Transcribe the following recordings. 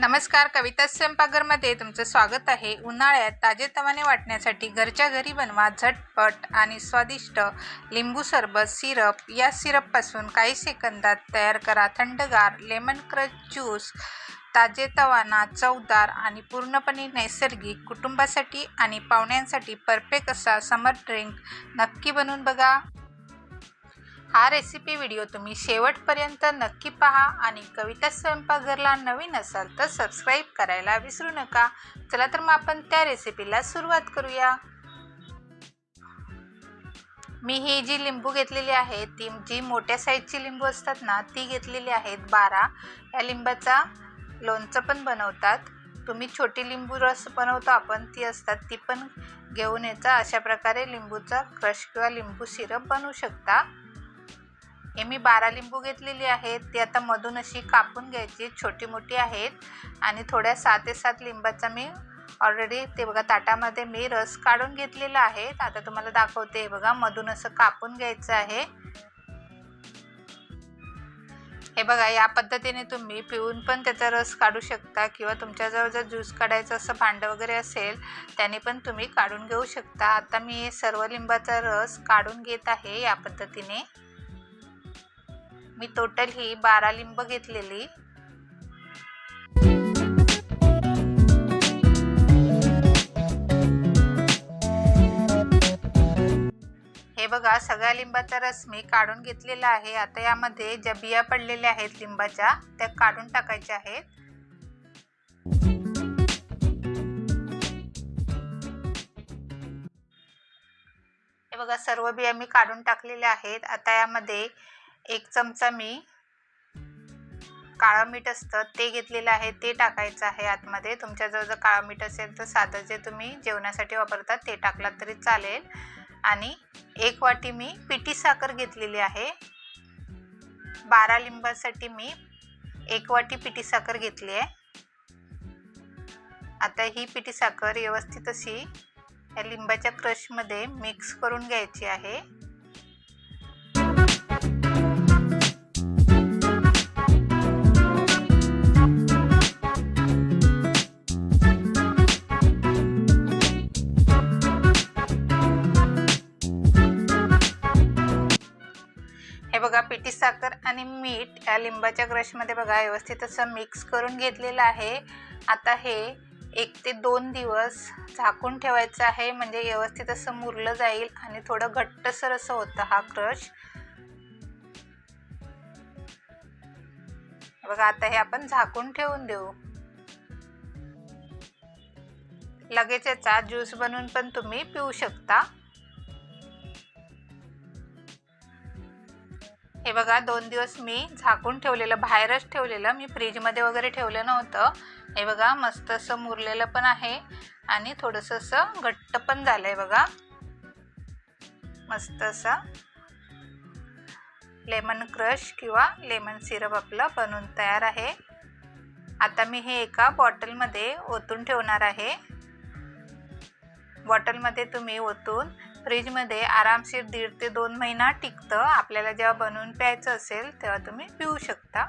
नमस्कार, कविता स्वयंपाकघरमध्ये तुमचं स्वागत आहे। उन्हाळ्यात ताजेतवाने वाटण्यासाठी घरच्या घरी बनवा झटपट आणि स्वादिष्ट लिंबू सरबत सिरप। या सिरपपासून काही सेकंदात तयार करा थंडगार लेमन क्रंच ज्यूस। ताजेतवाना, चवदार आणि पूर्णपणे नैसर्गिक, कुटुंबासाठी आणि पाहुण्यांसाठी परफेक्ट असा समर ड्रिंक नक्की बनवून बघा। हा रेसिपी व्हिडिओ तुम्ही शेवटपर्यंत नक्की पहा आणि कविता स्वयंपाकघरला नवीन असाल तर सबस्क्राईब करायला विसरू नका। चला तर मग आपण त्या रेसिपीला सुरुवात करूया। मी ही जी लिंबू घेतलेली आहे ती जी मोठ्या साईजची लिंबू असतात ना ती घेतलेली आहेत 12। या लिंबाचा लोणचं पण बनवतात, तुम्ही छोटी लिंबू रस बनवतो आपण ती असतात ती पण घेऊन यायचा। अशा प्रकारे लिंबूचा क्रश किंवा लिंबू सिरप बनवू शकता। हे मी 12 लिंबू घेतलेली आहेत, ती आता मधून अशी कापून घ्यायची, छोटी मोठी आहेत आणि थोड्या 6 ते 7 लिंबाचा मी ऑलरेडी ते बघा ताटामध्ये मी रस काढून घेतलेला आहे। आता तुम्हाला दाखवते, हे बघा मधून असं कापून घ्यायचं आहे। हे बघा या पद्धतीने तुम्ही पिळून पण त्याचा रस काढू शकता किंवा तुमच्याजवळ जर ज्यूस काढायचं असं भांडं वगैरे असेल त्याने पण तुम्ही काढून घेऊ शकता। आता मी सर्व लिंबाचा रस काढून घेत आहे या पद्धतीने। मी टोटल ही 12 लिंब घेतलेली। हे बघा सगळ्या लिंबाचा रस मी काढून घेतलेला आहे। आता यामध्ये ज्या बिया पडलेल्या आहेत लिंबाच्या त्या काढून टाकायच्या आहेत। हे बघा सर्व बिया मी काढून टाकलेल्या आहेत। आता यामध्ये 1 चमचा मी काळं मीठ असतं ते घेतलेलं आहे, ते टाकायचं आहे आतमध्ये। तुमच्याजवळ जर काळं मीठ असेल तर साधं जे तुम्ही जेवणासाठी वापरतात ते टाकलात तरी चालेल। आणि 1 वाटी मी पिठी साखर घेतलेली आहे। 12 लिंबासाठी मी 1 वाटी पिठी साखर घेतली आहे। आता ही पिठी साखर व्यवस्थित अशी या लिंबाच्या क्रशमध्ये मिक्स करून घ्यायची आहे। हे बघा पिठी साखर आणि मीठ या लिंबाच्या क्रशमध्ये बघा व्यवस्थित असं मिक्स करून घेतलेलं आहे। आता हे 1 ते 2 दिवस झाकून ठेवायचं आहे, म्हणजे व्यवस्थित असं मुरलं जाईल आणि थोडं घट्टसर असं होतं हा क्रश। बघा आता हे आपण झाकून ठेवून देऊ। लगेच याचा ज्यूस बनवून पण तुम्ही पिऊ शकता। हे बघा 2 दिवस मी झाकून ठेवलेलं, बाहेरच ठेवलेलं, मी फ्रीजमध्ये वगैरे ठेवलं नव्हतं। हे बघा मस्त असं मुरलेलं पण आहे आणि थोडंसं असं घट्ट पण झालंय बघा। मस्त असं लेमन क्रश किंवा लेमन सिरप आपलं बनवून तयार आहे। आता मी हे एका बॉटलमध्ये ओतून ठेवणार आहे। बॉटलमध्ये तुम्ही ओतून फ्रीजमध्ये आरामशीर 1.5 ते 2 महिना टिकतं। आपल्याला जेव्हा बनवून प्यायचं असेल तेव्हा तुम्ही पिऊ शकता।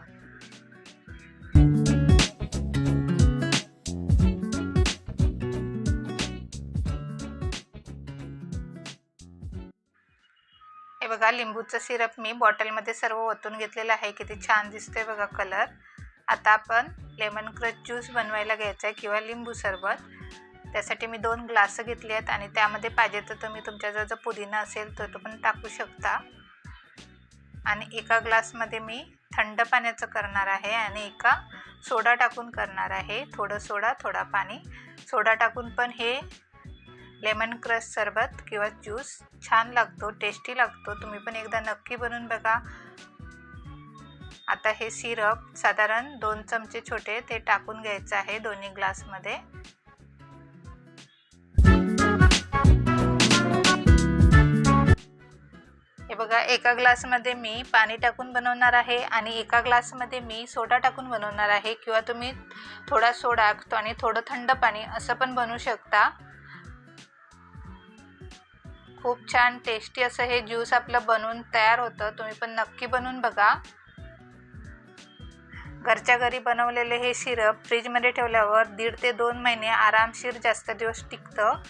हे बघा लिंबूचं सिरप मी बॉटलमध्ये सर्व ओतून घेतलेलं आहे, किती छान दिसतंय बघा कलर। आता आपण लेमन क्रंच ज्यूस बनवायला घ्यायचा आहे किंवा लिंबू सरबत। त्यासाठी मी 2 ग्लास घेतले आहेत आणि त्यामध्ये पाहिजे तर तुम्ही तुमच्याजवळ जर पुदिना असेल तर तो पण टाकू शकता। आणि एका ग्लासमध्ये मी थंड पाण्याचं करणार आहे आणि एका सोडा टाकून करणार आहे। थोडं सोडा थोडा पाणी। सोडा टाकून पण हे लेमन क्रंच सरबत किंवा ज्यूस छान लागतो, टेस्टी लागतो। तुम्ही पण एकदा नक्की बनवून बघा। आता हे सिरप साधारण 2 चमचे छोटे ते टाकून घ्यायचं आहे दोन्ही ग्लासमध्ये। हे बघा एका ग्लासमध्ये मी पाणी टाकून बनवणार आहे आणि एका ग्लासमध्ये मी सोडा टाकून बनवणार आहे, किंवा तुम्ही थोडा सोडा आणि थोडं थंड पाणी असं पण बनवू शकता। खूप छान टेस्टी असं हे ज्यूस आपलं बनवून तयार होतं, तुम्ही पण नक्की बनवून बघा। घरच्या घरी बनवलेले हे सिरप फ्रीजमध्ये ठेवल्यावर 1.5 ते 2 महिने आरामशीर जास्त दिवस टिकतं.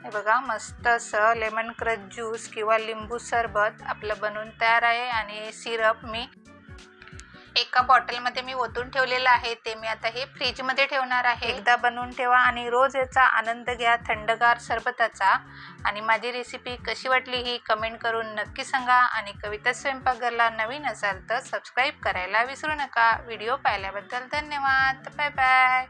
हे बघा, मस्त असं लेमन क्रंच ज्यूस किंवा लिंबू सरबत आपलं बनवून तयार आहे. आणि हे सिरप मी एका बॉटलमध्ये मी ओतून ठेवलेलं आहे. ते मी आता हे फ्रीजमध्ये ठेवणार आहे. एकदा बनवून ठेवा आणि रोज याचा आनंद घ्या थंडगार सरबताचा. आणि माझी रेसिपी कशी वाटली ही कमेंट करून नक्की सांगा. आणि कविता स्वयंपाकघरला नवीन असाल तर सबस्क्राईब करायला विसरू नका. व्हिडिओ पाहिल्याबद्दल धन्यवाद. Bye bye.